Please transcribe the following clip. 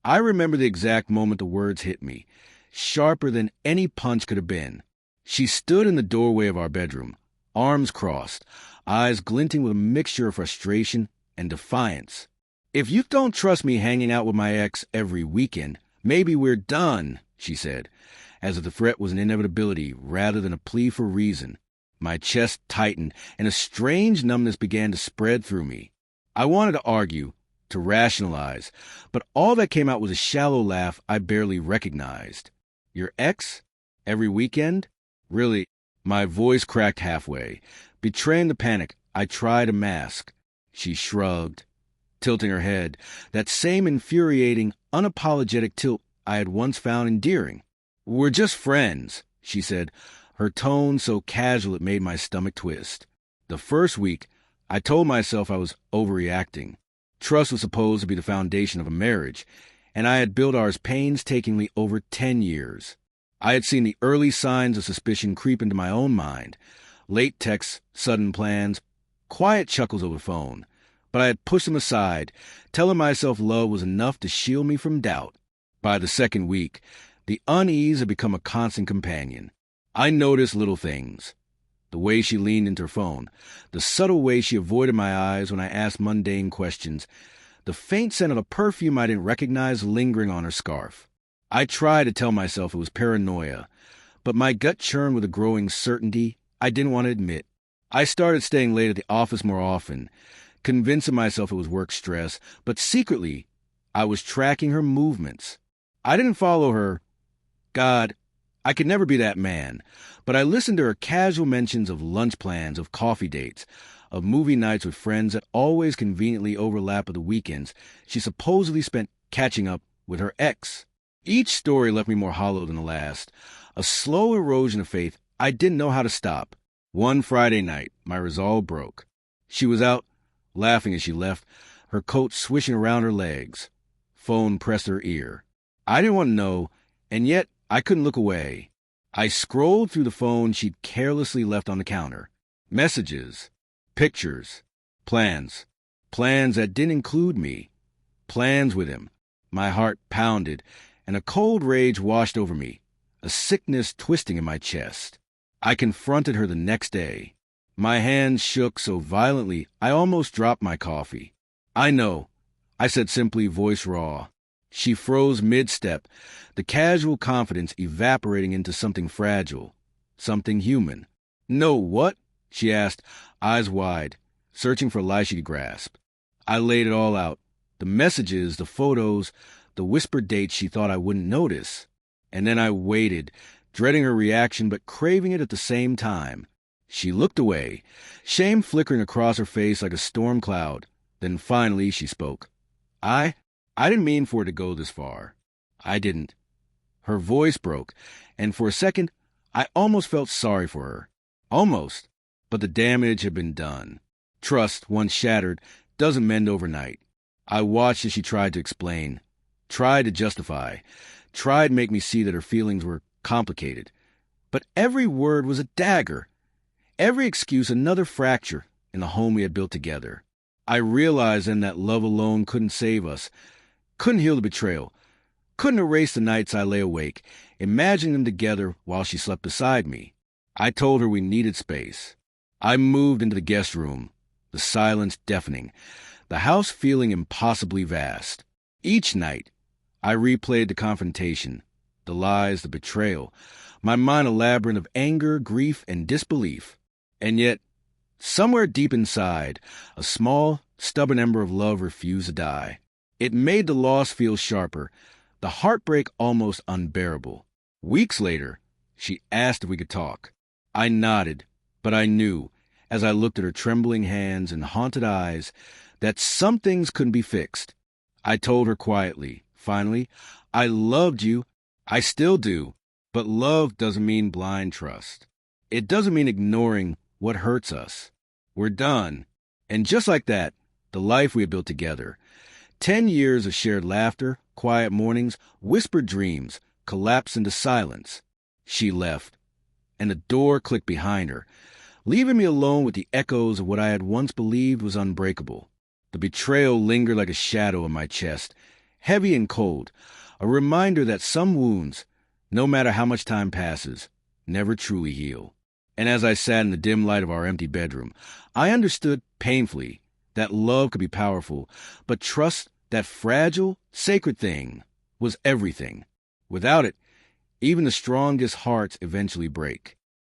I remember the exact moment the words hit me, sharper than any punch could have been. She stood in the doorway of our bedroom, arms crossed, eyes glinting with a mixture of frustration and defiance. "If you don't trust me hanging out with my ex every weekend, maybe we're done," she said, as if the threat was an inevitability rather than a plea for reason. My chest tightened, and a strange numbness began to spread through me. I wanted to argue, to rationalize, but all that came out was a shallow laugh I barely recognized. "Your ex? Every weekend? Really?" My voice cracked halfway. Betraying the panic I tried to mask. She shrugged, tilting her head, that same infuriating, unapologetic tilt I had once found endearing. "We're just friends," she said, her tone so casual it made my stomach twist. The first week, I told myself I was overreacting. Trust was supposed to be the foundation of a marriage, and I had built ours painstakingly over 10 years. I had seen the early signs of suspicion creep into my own mind. Late texts, sudden plans, quiet chuckles over the phone. But I had pushed them aside, telling myself love was enough to shield me from doubt. By the second week, the unease had become a constant companion. I noticed little things. The way she leaned into her phone, the subtle way she avoided my eyes when I asked mundane questions, the faint scent of a perfume I didn't recognize lingering on her scarf. I tried to tell myself it was paranoia, but my gut churned with a growing certainty I didn't want to admit. I started staying late at the office more often, convincing myself it was work stress, but secretly, I was tracking her movements. I didn't follow her. God, I could never be that man, but I listened to her casual mentions of lunch plans, of coffee dates, of movie nights with friends that always conveniently overlap with the weekends she supposedly spent catching up with her ex. Each story left me more hollow than the last, a slow erosion of faith I didn't know how to stop. One Friday night, my resolve broke. She was out, laughing as she left, her coat swishing around her legs. Phone pressed her ear. I didn't want to know, and yet I couldn't look away. I scrolled through the phone she'd carelessly left on the counter. Messages, pictures, plans. Plans that didn't include me. Plans with him. My heart pounded, and a cold rage washed over me, a sickness twisting in my chest. I confronted her the next day. My hands shook so violently I almost dropped my coffee. "I know," I said simply, voice raw. She froze mid-step, the casual confidence evaporating into something fragile, something human. "No, what?" she asked, eyes wide, searching for a lie she could grasp. I laid it all out, the messages, the photos, the whispered dates she thought I wouldn't notice. And then I waited, dreading her reaction but craving it at the same time. She looked away, shame flickering across her face like a storm cloud. Then finally she spoke. I didn't mean for it to go this far. I didn't." Her voice broke, and for a second, I almost felt sorry for her. Almost. But the damage had been done. Trust, once shattered, doesn't mend overnight. I watched as she tried to explain, tried to justify, tried to make me see that her feelings were complicated. But every word was a dagger. Every excuse another fracture in the home we had built together. I realized then that love alone couldn't save us, couldn't heal the betrayal, couldn't erase the nights I lay awake, imagining them together while she slept beside me. I told her we needed space. I moved into the guest room, the silence deafening, the house feeling impossibly vast. Each night, I replayed the confrontation, the lies, the betrayal, my mind a labyrinth of anger, grief, and disbelief. And yet, somewhere deep inside, a small, stubborn ember of love refused to die. It made the loss feel sharper, the heartbreak almost unbearable. Weeks later, she asked if we could talk. I nodded, but I knew, as I looked at her trembling hands and haunted eyes, that some things couldn't be fixed. I told her quietly, finally, "I loved you. I still do. But love doesn't mean blind trust. It doesn't mean ignoring what hurts us. We're done." And just like that, the life we had built together, 10 years of shared laughter, quiet mornings, whispered dreams, collapsed into silence. She left, and the door clicked behind her, leaving me alone with the echoes of what I had once believed was unbreakable. The betrayal lingered like a shadow in my chest, heavy and cold, a reminder that some wounds, no matter how much time passes, never truly heal. And as I sat in the dim light of our empty bedroom, I understood painfully that love could be powerful, but trust, that fragile, sacred thing, was everything. Without it, even the strongest hearts eventually break.